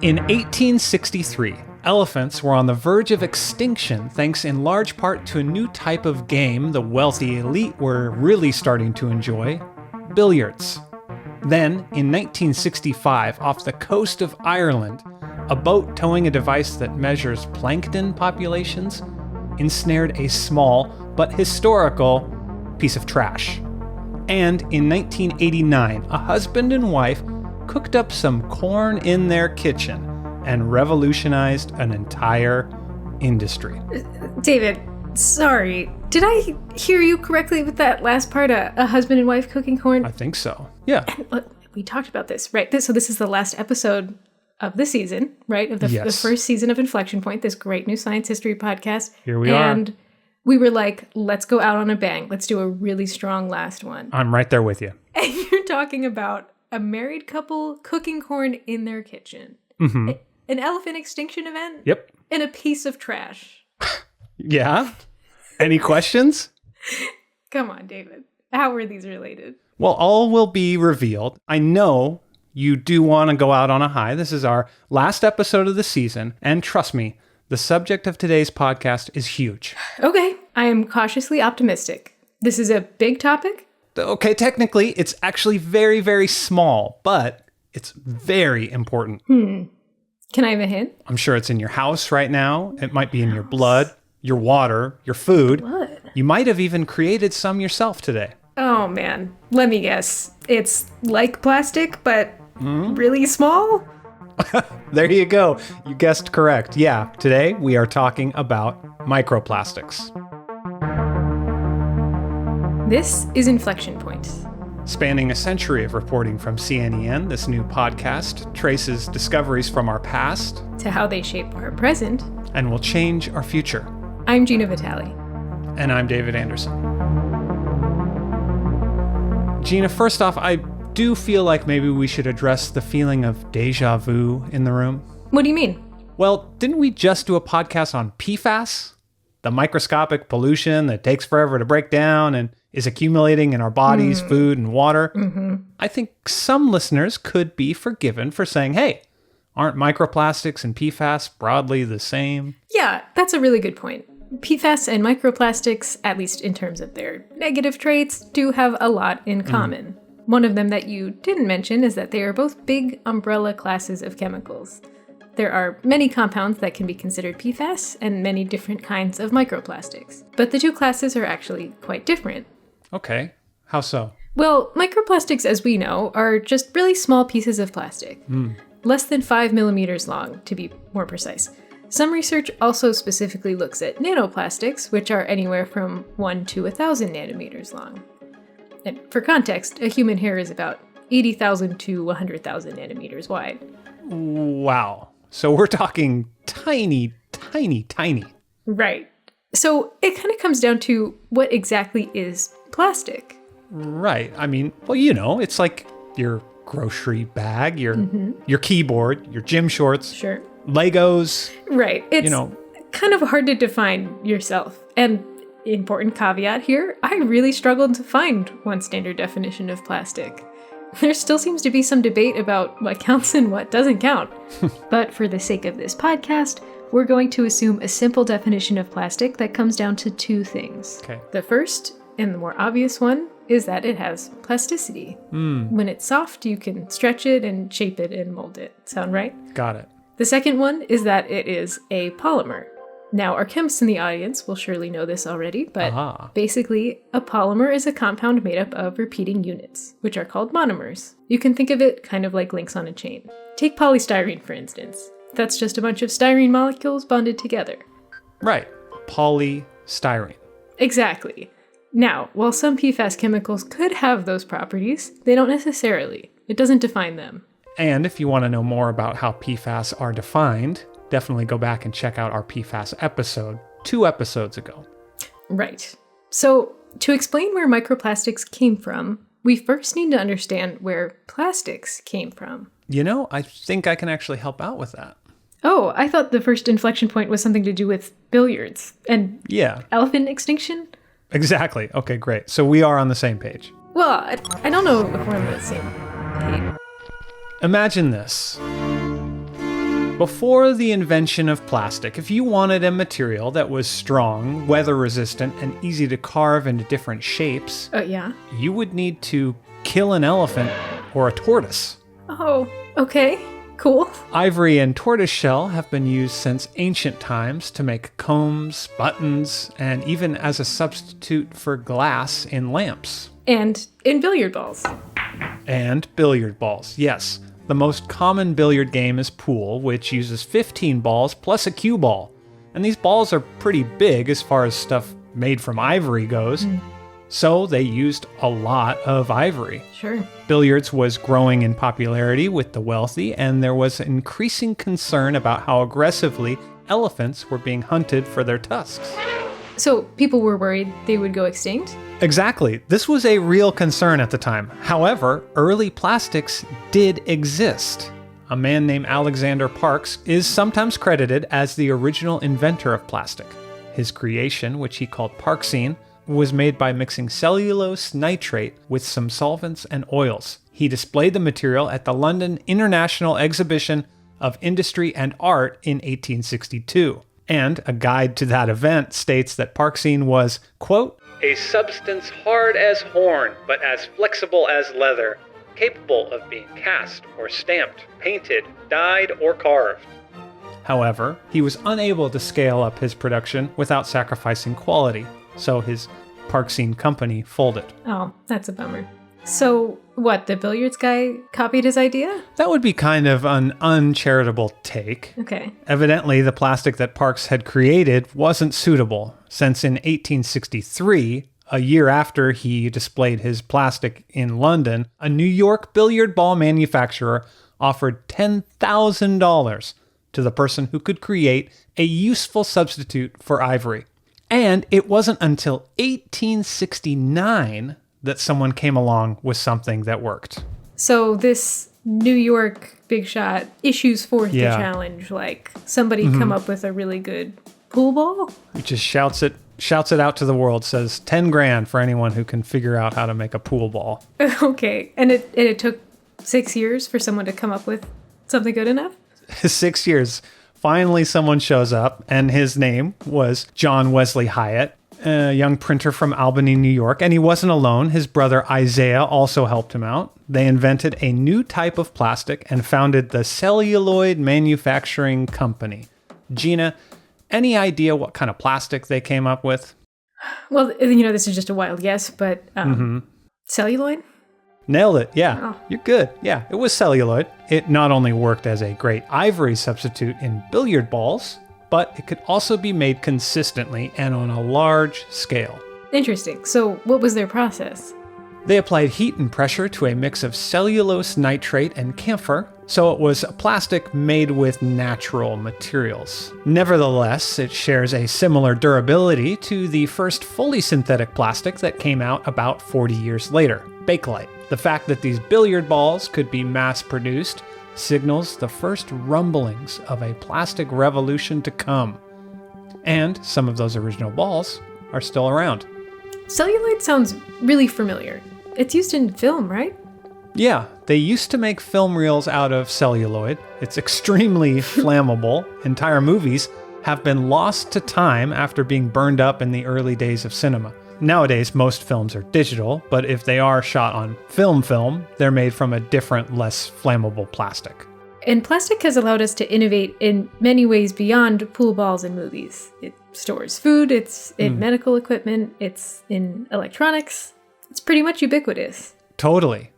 In 1863, elephants were on the verge of extinction thanks in large part to a new type of game the wealthy elite were really starting to enjoy: billiards. Then, in 1965, off the coast of Ireland, a boat towing a device that measures plankton populations ensnared a small but historical piece of trash. And in 1989, a husband and wife cooked up some corn in their kitchen and revolutionized an entire industry. David, sorry. Did I hear you correctly with that last part? A husband and wife cooking corn? I think so. Yeah. We talked about this, right? So this is the last episode of the season, right? Of the first season of Inflection Point, this great new science history podcast. Here we are. And we were like, let's go out on a bang. Let's do a really strong last one. I'm right there with you. And you're talking about a married couple cooking corn in their kitchen. Mm-hmm. An elephant extinction event? Yep. And a piece of trash. Yeah? Any questions? Come on, David. How are these related? Well, all will be revealed. I know you do want to go out on a high. This is our last episode of the season. And trust me, the subject of today's podcast is huge. Okay. I am cautiously optimistic. This is a big topic? Okay, technically, it's actually very, very small, but it's very important. Can I have a hint? I'm sure it's in your house right now. It might be in your blood, your water, your food. Blood? You might have even created some yourself today. Oh, man. Let me guess. It's like plastic, but really small? There you go. You guessed correct. Yeah, today we are talking about microplastics. This is Inflection Point. Spanning a century of reporting from C&EN, this new podcast traces discoveries from our past to how they shape our present and will change our future. I'm Gina Vitale. And I'm David Anderson. Gina, first off, I do feel like maybe we should address the feeling of deja vu in the room. What do you mean? Well, didn't we just do a podcast on PFAS? The microscopic pollution that takes forever to break down and is accumulating in our bodies, food, and water. Mm-hmm. I think some listeners could be forgiven for saying, hey, aren't microplastics and PFAS broadly the same? Yeah, that's a really good point. PFAS and microplastics, at least in terms of their negative traits, do have a lot in common. One of them that you didn't mention is that they are both big umbrella classes of chemicals. There are many compounds that can be considered PFAS and many different kinds of microplastics. But the two classes are actually quite different. Okay. How so? Well, microplastics, as we know, are just really small pieces of plastic. Less than 5 millimeters long, to be more precise. Some research also specifically looks at nanoplastics, which are anywhere from 1 to 1,000 nanometers long. And for context, a human hair is about 80,000 to 100,000 nanometers wide. Wow. So we're talking tiny, tiny, tiny. Right. So it kind of comes down to what exactly is plastic. Right. I mean, well, you know, it's like your grocery bag, your keyboard, your gym shorts, Sure. Legos. Right. It's kind of hard to define yourself. And important caveat here, I really struggled to find one standard definition of plastic. There still seems to be some debate about what counts and what doesn't count. But for the sake of this podcast, we're going to assume a simple definition of plastic that comes down to two things. Okay. The first, and the more obvious one, is that it has plasticity. When it's soft, you can stretch it and shape it and mold it. Sound right? Got it. The second one is that it is a polymer. Now, our chemists in the audience will surely know this already, but basically, a polymer is a compound made up of repeating units, which are called monomers. You can think of it kind of like links on a chain. Take polystyrene, for instance. That's just a bunch of styrene molecules bonded together. Right. Polystyrene. Exactly. Now, while some PFAS chemicals could have those properties, they don't necessarily. It doesn't define them. And if you want to know more about how PFAS are defined, definitely go back and check out our PFAS episode 2 episodes ago. Right. So, to explain where microplastics came from, we first need to understand where plastics came from. You know, I think I can actually help out with that. Oh, I thought the first inflection point was something to do with billiards and elephant extinction. Exactly. Okay, great. So we are on the same page. Well, I don't know if we're on the same page. Imagine this. Before the invention of plastic, if you wanted a material that was strong, weather-resistant, and easy to carve into different shapes, you would need to kill an elephant or a tortoise. Oh, okay. Cool. Ivory and tortoiseshell have been used since ancient times to make combs, buttons, and even as a substitute for glass in lamps. And in billiard balls. And billiard balls, yes. The most common billiard game is pool, which uses 15 balls plus a cue ball. And these balls are pretty big as far as stuff made from ivory goes. So they used a lot of ivory. Sure. Billiards was growing in popularity with the wealthy, and there was increasing concern about how aggressively elephants were being hunted for their tusks. So people were worried they would go extinct? Exactly. This was a real concern at the time. However, early plastics did exist. A man named Alexander Parks is sometimes credited as the original inventor of plastic. His creation, which he called Parksine, was made by mixing cellulose nitrate with some solvents and oils. He displayed the material at the London International Exhibition of Industry and Art in 1862. And a guide to that event states that Parksine was, quote, a substance hard as horn, but as flexible as leather, capable of being cast or stamped, painted, dyed, or carved. However, he was unable to scale up his production without sacrificing quality, so his Parksine company folded. Oh, that's a bummer. So, what, the billiards guy copied his idea? That would be kind of an uncharitable take. Okay. Evidently, the plastic that Parks had created wasn't suitable, since in 1863, a year after he displayed his plastic in London, a New York billiard ball manufacturer offered $10,000 to the person who could create a useful substitute for ivory. And it wasn't until 1869 that someone came along with something that worked. So this New York big shot issues forth the challenge, like somebody come up with a really good pool ball? He just shouts it out to the world, says 10 grand for anyone who can figure out how to make a pool ball. Okay. And it took 6 years for someone to come up with something good enough? 6 years. Finally, someone shows up, and his name was John Wesley Hyatt, a young printer from Albany, New York. And he wasn't alone. His brother Isaiah also helped him out. They invented a new type of plastic and founded the Celluloid Manufacturing Company. Gina, any idea what kind of plastic they came up with? Well, this is just a wild guess, but celluloid? Nailed it. Yeah, Oh. You're good. Yeah, it was celluloid. It not only worked as a great ivory substitute in billiard balls, but it could also be made consistently and on a large scale. Interesting. So what was their process? They applied heat and pressure to a mix of cellulose nitrate and camphor, so it was a plastic made with natural materials. Nevertheless, it shares a similar durability to the first fully synthetic plastic that came out about 40 years later, Bakelite. The fact that these billiard balls could be mass-produced signals the first rumblings of a plastic revolution to come. And some of those original balls are still around. Celluloid sounds really familiar. It's used in film, right? Yeah, they used to make film reels out of celluloid. It's extremely flammable. Entire movies have been lost to time after being burned up in the early days of cinema. Nowadays, most films are digital, but if they are shot on film, they're made from a different, less flammable plastic. And plastic has allowed us to innovate in many ways beyond pool balls and movies. It stores food, it's in medical equipment, it's in electronics. It's pretty much ubiquitous. Totally.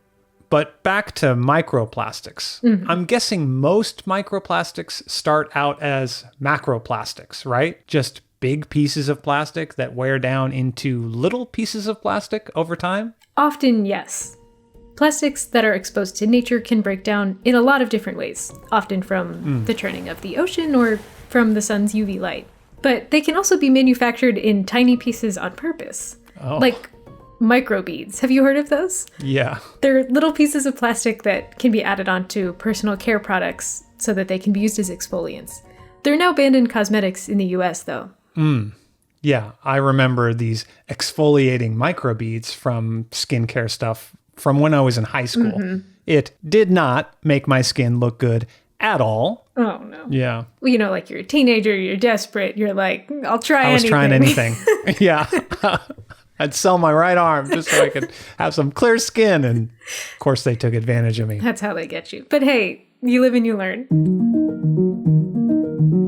But back to microplastics. I'm guessing most microplastics start out as macroplastics, right? Just big pieces of plastic that wear down into little pieces of plastic over time? Often, yes. Plastics that are exposed to nature can break down in a lot of different ways, often from the churning of the ocean or from the sun's UV light. But they can also be manufactured in tiny pieces on purpose. Oh. Like microbeads. Have you heard of those? Yeah. They're little pieces of plastic that can be added onto personal care products so that they can be used as exfoliants. They're now banned in cosmetics in the US, though. Yeah, I remember these exfoliating microbeads from skincare stuff from when I was in high school. It did not make my skin look good at all. Oh, no. Yeah. Well, like you're a teenager, you're desperate. You're like, I'll try anything. I was trying anything. Yeah. I'd sell my right arm just so I could have some clear skin. And of course, they took advantage of me. That's how they get you. But hey, you live and you learn.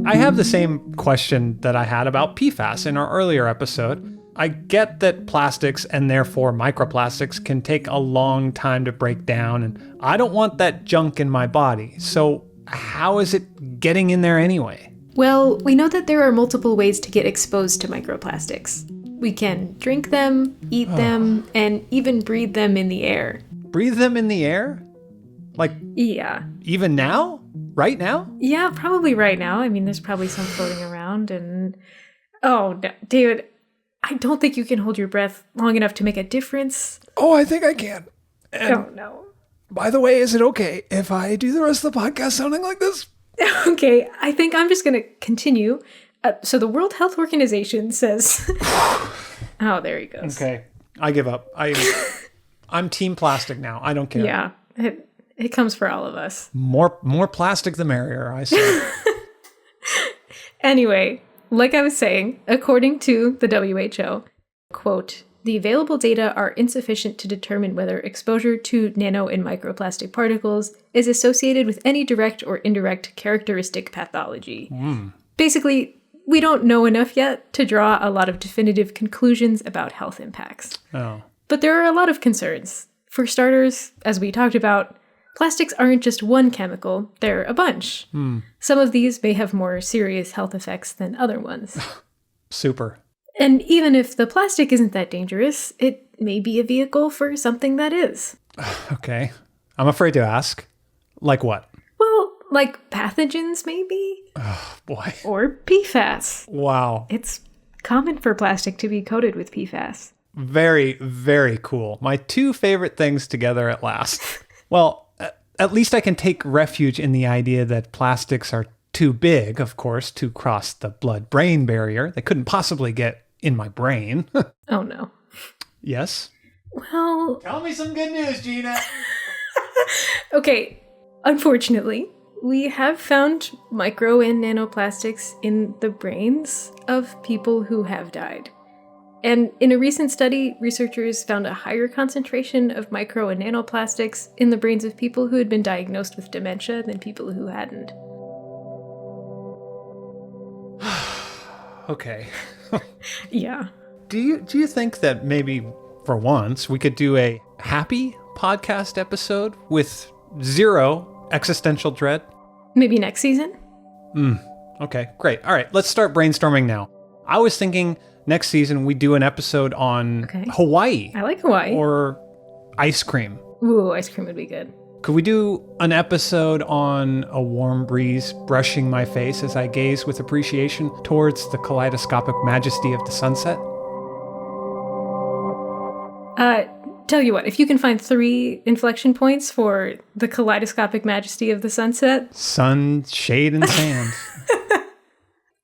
I have the same question that I had about PFAS in our earlier episode. I get that plastics and therefore microplastics can take a long time to break down, and I don't want that junk in my body. So how is it getting in there anyway? Well, we know that there are multiple ways to get exposed to microplastics. We can drink them, eat them, and even breathe them in the air. Breathe them in the air? Yeah. Even now? Right now? Yeah, probably right now. I mean, there's probably some floating around and... Oh, no, David, I don't think you can hold your breath long enough to make a difference. Oh, I think I can. And oh, no. By the way, is it okay if I do the rest of the podcast sounding like this? Okay, I think I'm just going to continue. So the World Health Organization says... Oh, there he goes. Okay, I give up. I'm team plastic now. I don't care. Yeah, it comes for all of us. More plastic the merrier, I say. Anyway, like I was saying, according to the WHO, quote, the available data are insufficient to determine whether exposure to nano and microplastic particles is associated with any direct or indirect characteristic pathology. Basically, we don't know enough yet to draw a lot of definitive conclusions about health impacts. Oh. But there are a lot of concerns. For starters, as we talked about, plastics aren't just one chemical, they're a bunch. Some of these may have more serious health effects than other ones. Super. And even if the plastic isn't that dangerous, it may be a vehicle for something that is. Okay. I'm afraid to ask. Like what? Well, like pathogens, maybe? Oh, boy. Or PFAS. Wow. It's common for plastic to be coated with PFAS. Very, very cool. My two favorite things together at last. Well, at least I can take refuge in the idea that plastics are too big, of course, to cross the blood-brain barrier. They couldn't possibly get in my brain. Oh, no. Yes? Well... Tell me some good news, Gina. Okay, unfortunately, we have found micro and nanoplastics in the brains of people who have died. And in a recent study, researchers found a higher concentration of micro and nanoplastics in the brains of people who had been diagnosed with dementia than people who hadn't. Okay. Yeah. Do you think that maybe for once we could do a happy podcast episode with zero existential dread? Maybe next season? Okay, great. All right, let's start brainstorming now. I was thinking next season we do an episode on Hawaii. I like Hawaii. Or ice cream. Ooh, ice cream would be good. Could we do an episode on a warm breeze brushing my face as I gaze with appreciation towards the kaleidoscopic majesty of the sunset? Tell you what, if you can find 3 inflection points for the kaleidoscopic majesty of the sunset. Sun, shade, and sand.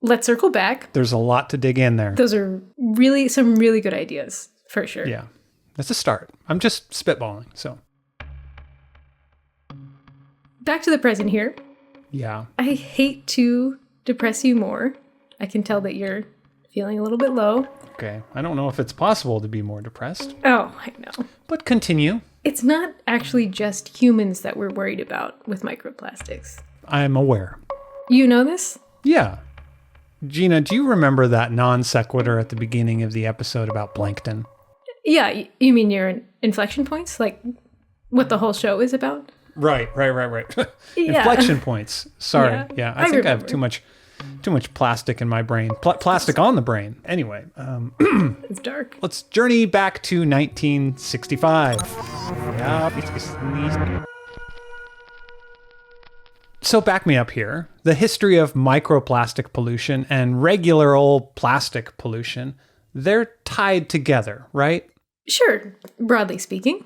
Let's circle back. There's a lot to dig in there. Those are some really good ideas, for sure. Yeah, that's a start. I'm just spitballing, so. Back to the present here. Yeah. I hate to depress you more. I can tell that you're feeling a little bit low. Okay. I don't know if it's possible to be more depressed. Oh, I know. But continue. It's not actually just humans that we're worried about with microplastics. I'm aware. You know this? Yeah. Gina, do you remember that non sequitur at the beginning of the episode about plankton? Yeah, you mean your inflection points? Like what the whole show is about? Right. Yeah. Inflection points. Sorry. Yeah, I think remember. I have too much plastic in my brain. Plastic on the brain. Anyway. It's dark. Let's journey back to 1965. Yeah. So back me up here. The history of microplastic pollution and regular old plastic pollution, they're tied together, right? Sure, broadly speaking.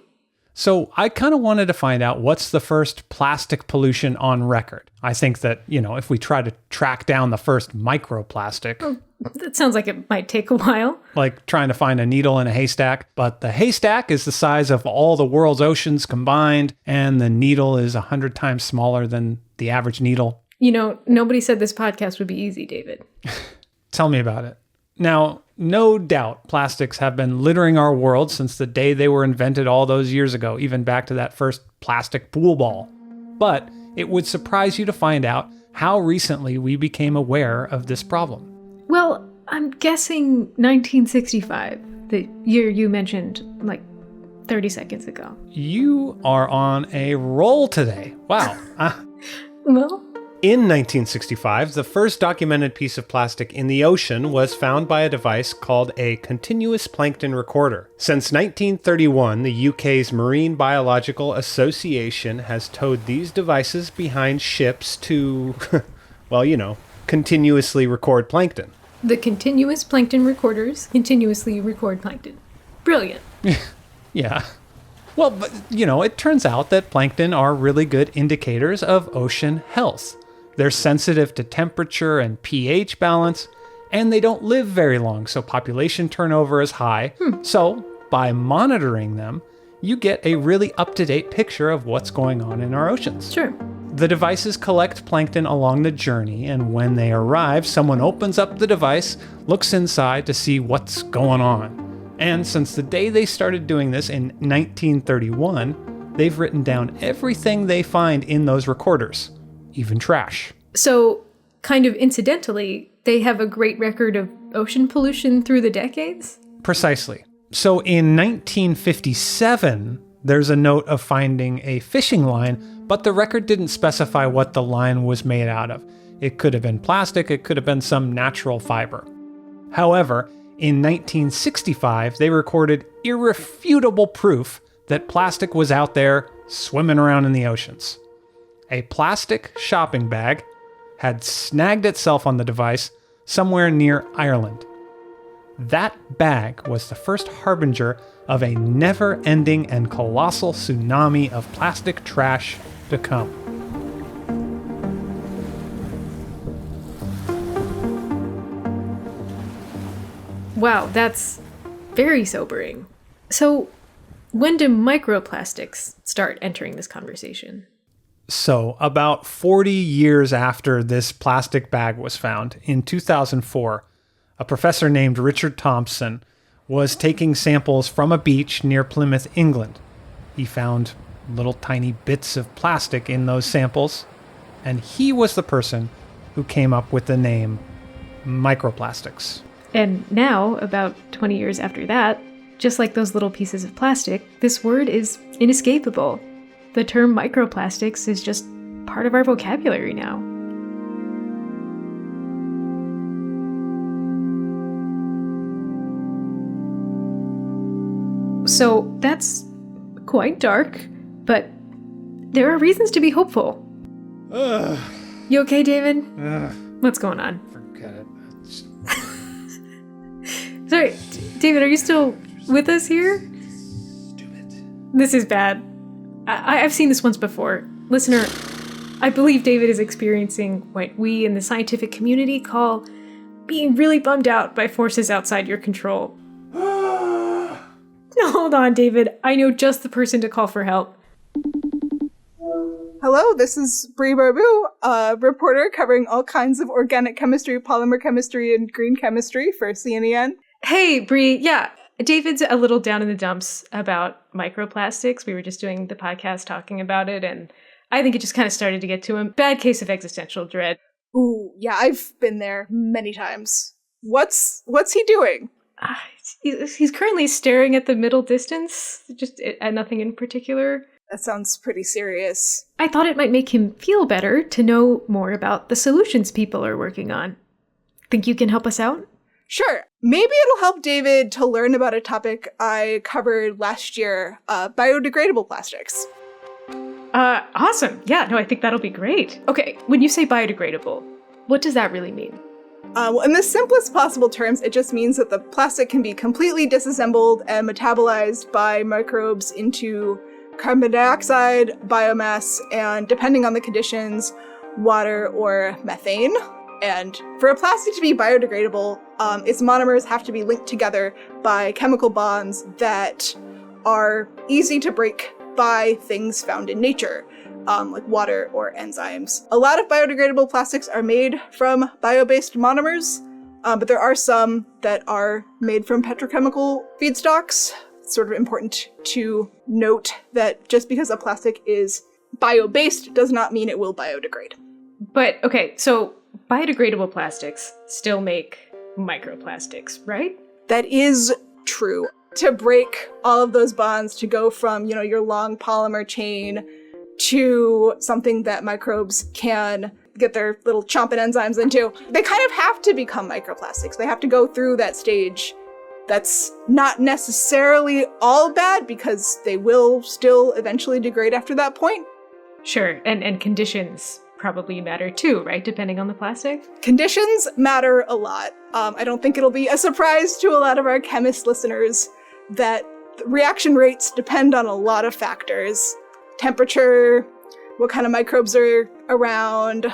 So I kind of wanted to find out what's the first plastic pollution on record. I think that, if we try to track down the first microplastic, That sounds like it might take a while. like trying to find a needle in a haystack, but the haystack is the size of all the world's oceans combined, and the needle is 100 times smaller than the average needle. Nobody said this podcast would be easy, David. Tell me about it. Now, no doubt plastics have been littering our world since the day they were invented all those years ago, even back to that first plastic pool ball. But it would surprise you to find out how recently we became aware of this problem. Well, I'm guessing 1965, the year you mentioned like 30 seconds ago. You are on a roll today. Wow. Well, In 1965, the first documented piece of plastic in the ocean was found by a device called a continuous plankton recorder. Since 1931, the UK's Marine Biological Association has towed these devices behind ships to, continuously record plankton. the continuous plankton recorders continuously record plankton. Brilliant. Yeah. Well, but, it turns out that plankton are really good indicators of ocean health. They're sensitive to temperature and pH balance, and they don't live very long, so population turnover is high. So, by monitoring them, you get a really up-to-date picture of what's going on in our oceans. Sure. The devices collect plankton along the journey, and when they arrive, someone opens up the device, looks inside to see what's going on. And since the day they started doing this in 1931, they've written down everything they find in those recorders, even trash. So, kind of incidentally, they have a great record of ocean pollution through the decades? Precisely. So in 1957, there's a note of finding a fishing line, but the record didn't specify what the line was made out of. It could have been plastic, it could have been some natural fiber. However, in 1965, they recorded irrefutable proof that plastic was out there swimming around in the oceans. A plastic shopping bag had snagged itself on the device somewhere near Ireland. That bag was the first harbinger of a never-ending and colossal tsunami of plastic trash to come. Wow, that's very sobering. So, when do microplastics start entering this conversation? So, about 40 years after this plastic bag was found, in 2004, a professor named Richard Thompson was taking samples from a beach near Plymouth, England. He found little tiny bits of plastic in those samples, and he was the person who came up with the name microplastics. And now, about 20 years after that, just like those little pieces of plastic, this word is inescapable. The term microplastics is just part of our vocabulary now. So that's quite dark, but there are reasons to be hopeful. You okay, David? What's going on? Forget it. Sorry, David, are you still with us here? Stupid. This is bad. I've seen this once before. Listener, I believe David is experiencing what we in the scientific community call being really bummed out by forces outside your control. Hold on, David. I know just the person to call for help. Hello, this is Bri Barbu, a reporter covering all kinds of organic chemistry, polymer chemistry, and green chemistry for C&EN. Hey, Bri. Yeah, David's a little down in the dumps about microplastics. We were just doing the podcast talking about it, and I think it just kind of started to get to him. Bad case of existential dread. Ooh, yeah, I've been there many times. What's he doing? He's currently staring at the middle distance, just at nothing in particular. That sounds pretty serious. I thought it might make him feel better to know more about the solutions people are working on. Think you can help us out? Sure. Maybe it'll help David to learn about a topic I covered last year, biodegradable plastics. Awesome. Yeah, no, I think that'll be great. Okay, when you say biodegradable, what does that really mean? Well, in the simplest possible terms, it just means that the plastic can be completely disassembled and metabolized by microbes into carbon dioxide, biomass, and depending on the conditions, water or methane. And for a plastic to be biodegradable, its monomers have to be linked together by chemical bonds that are easy to break by things found in nature, like water or enzymes. A lot of biodegradable plastics are made from bio-based monomers, but there are some that are made from petrochemical feedstocks. It's sort of important to note that just because a plastic is bio-based does not mean it will biodegrade. But, okay, so biodegradable plastics still make microplastics, right? That is true. To break all of those bonds, to go from, your long polymer chain to something that microbes can get their little chomping enzymes into, they kind of have to become microplastics. They have to go through that stage. That's not necessarily all bad because they will still eventually degrade after that point. Sure, and conditions probably matter too, right? Depending on the plastic? Conditions matter a lot. I don't think it'll be a surprise to a lot of our chemist listeners that reaction rates depend on a lot of factors. Temperature, what kind of microbes are around,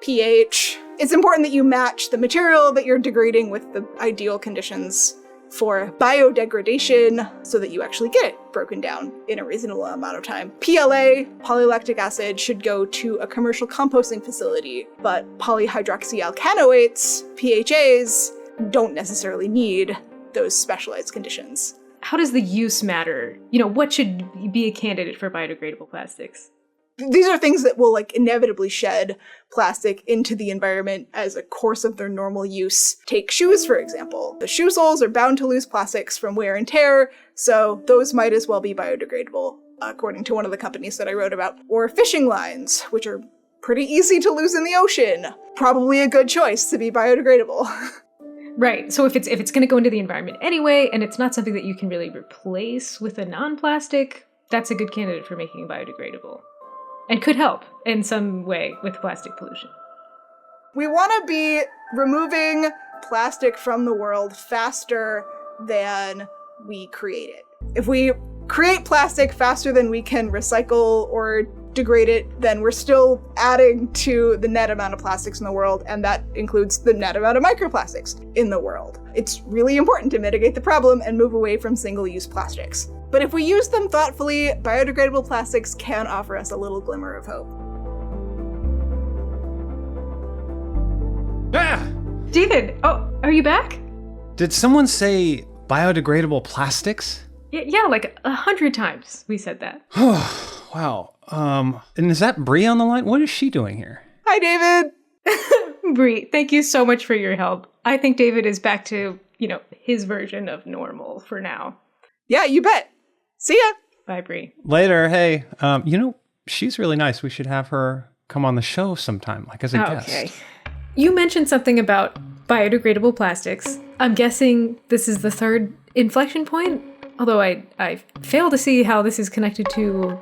pH. It's important that you match the material that you're degrading with the ideal conditions for biodegradation so that you actually get it broken down in a reasonable amount of time. PLA, polylactic acid, should go to a commercial composting facility, but polyhydroxyalkanoates, PHAs, don't necessarily need those specialized conditions. How does the use matter? What should be a candidate for biodegradable plastics? These are things that will inevitably shed plastic into the environment as a course of their normal use. Take shoes, for example. The shoe soles are bound to lose plastics from wear and tear, so those might as well be biodegradable, according to one of the companies that I wrote about. Or fishing lines, which are pretty easy to lose in the ocean. Probably a good choice to be biodegradable. Right, so if it's going to go into the environment anyway, and it's not something that you can really replace with a non-plastic, that's a good candidate for making biodegradable. And could help in some way with plastic pollution. We want to be removing plastic from the world faster than we create it. If we create plastic faster than we can recycle or degrade it, then we're still adding to the net amount of plastics in the world, and that includes the net amount of microplastics in the world. It's really important to mitigate the problem and move away from single-use plastics. But if we use them thoughtfully, biodegradable plastics can offer us a little glimmer of hope. Ah! David, are you back? Did someone say biodegradable plastics? Yeah, 100 times we said that. Wow. And is that Bri on the line? What is she doing here? Hi, David. Bri, thank you so much for your help. I think David is back to, his version of normal for now. Yeah, you bet. See ya. Bye, Bri. Later. Hey, she's really nice. We should have her come on the show sometime, as a guest. Okay. You mentioned something about biodegradable plastics. I'm guessing this is the third inflection point, although I fail to see how this is connected to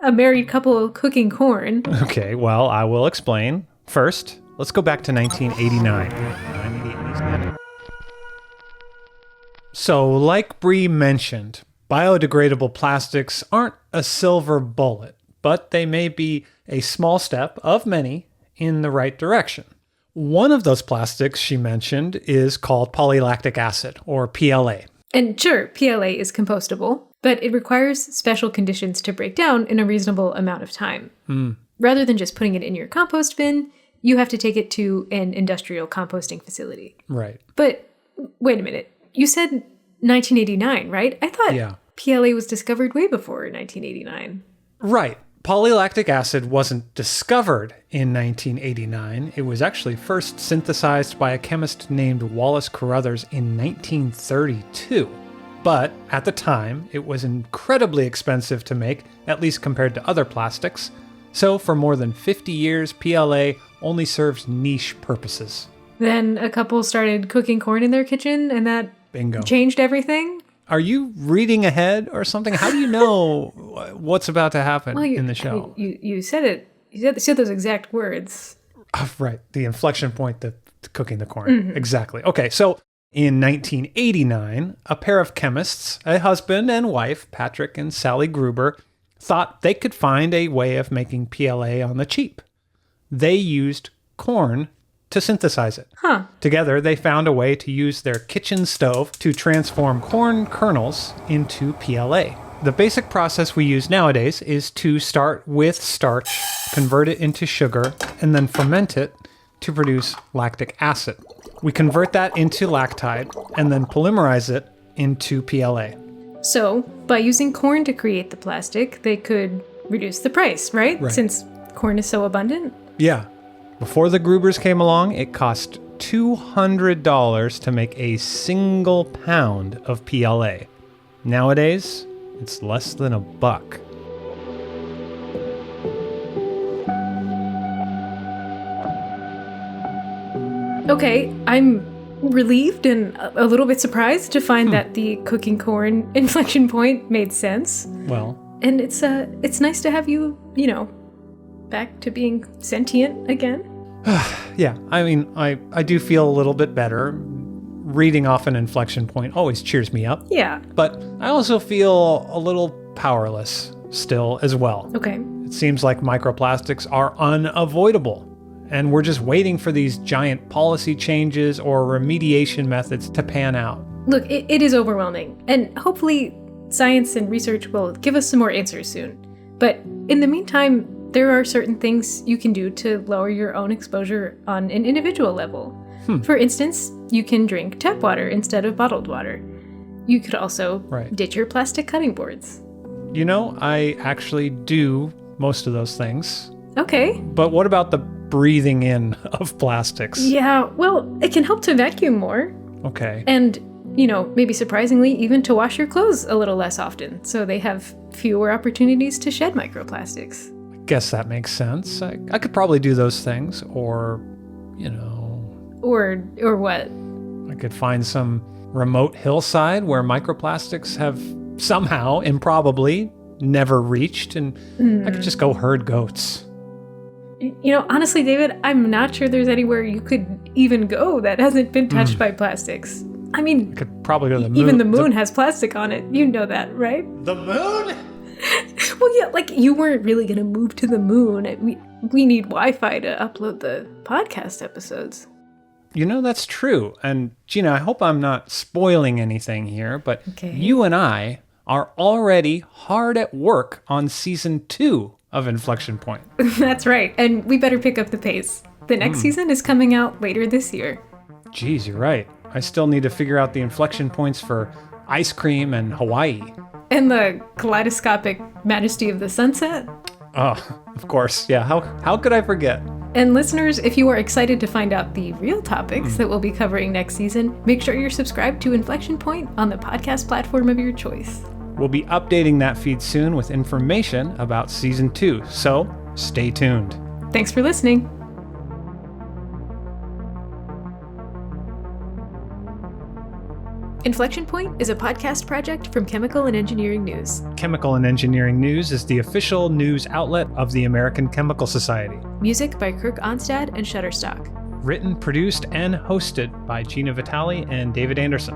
a married couple cooking corn. Okay, well, I will explain. First, let's go back to 1989. So, like Bri mentioned, biodegradable plastics aren't a silver bullet, but they may be a small step of many in the right direction. One of those plastics she mentioned is called polylactic acid, or PLA. And sure, PLA is compostable, but it requires special conditions to break down in a reasonable amount of time. Rather than just putting it in your compost bin, you have to take it to an industrial composting facility. Right. But wait a minute. You said 1989, right? I thought PLA was discovered way before 1989. Right. Polylactic acid wasn't discovered in 1989. It was actually first synthesized by a chemist named Wallace Carruthers in 1932. But at the time, it was incredibly expensive to make, at least compared to other plastics. So for more than 50 years, PLA only served niche purposes. Then a couple started cooking corn in their kitchen, and that Bingo. Changed everything? Are you reading ahead or something? How do you know what's about to happen in the show? You said it. You said those exact words. Oh, right. The inflection point, the cooking the corn. Mm-hmm. Exactly. Okay. So in 1989, a pair of chemists, a husband and wife, Patrick and Sally Gruber, thought they could find a way of making PLA on the cheap. They used corn to synthesize it. Huh. Together, they found a way to use their kitchen stove to transform corn kernels into PLA. The basic process we use nowadays is to start with starch, convert it into sugar, and then ferment it to produce lactic acid. We convert that into lactide and then polymerize it into PLA. So, by using corn to create the plastic, they could reduce the price, right? Since corn is so abundant? Yeah. Before the Grubers came along, it cost $200 to make a single pound of PLA. Nowadays, it's less than $1. Okay, I'm relieved and a little bit surprised to find that the cooking corn inflection point made sense. Well, And it's nice to have you, back to being sentient again. yeah, I mean, I do feel a little bit better. Reading off an inflection point always cheers me up. Yeah. But I also feel a little powerless still as well. Okay. It seems like microplastics are unavoidable, and we're just waiting for these giant policy changes or remediation methods to pan out. Look, it is overwhelming, and hopefully science and research will give us some more answers soon. But in the meantime, there are certain things you can do to lower your own exposure on an individual level. For instance, you can drink tap water instead of bottled water. You could also ditch your plastic cutting boards. I actually do most of those things. Okay. But what about the breathing in of plastics? Yeah, well, it can help to vacuum more. Okay. And, maybe surprisingly, even to wash your clothes a little less often, so they have fewer opportunities to shed microplastics. I guess that makes sense. I could probably do those things, or, Or what? I could find some remote hillside where microplastics have somehow, improbably, never reached, and I could just go herd goats. Honestly, David, I'm not sure there's anywhere you could even go that hasn't been touched by plastics. I mean, I could probably go to the moon. Even the moon has plastic on it. You know that, right? The moon? Well, yeah, like you weren't really going to move to the moon. We need Wi-Fi to upload the podcast episodes. That's true. And Gina, I hope I'm not spoiling anything here, but you and I are already hard at work on season 2 of Inflection Point. That's right. And we better pick up the pace. The next season is coming out later this year. Geez, you're right. I still need to figure out the inflection points for ice cream and Hawaii. And the kaleidoscopic majesty of the sunset. Oh, of course. Yeah, how could I forget? And listeners, if you are excited to find out the real topics that we'll be covering next season, make sure you're subscribed to Inflection Point on the podcast platform of your choice. We'll be updating that feed soon with information about season 2, so stay tuned. Thanks for listening. Inflection Point is a podcast project from Chemical and Engineering News. Chemical and Engineering News is the official news outlet of the American Chemical Society. Music by Kirk Onstad and Shutterstock. Written, produced, and hosted by Gina Vitale and David Anderson.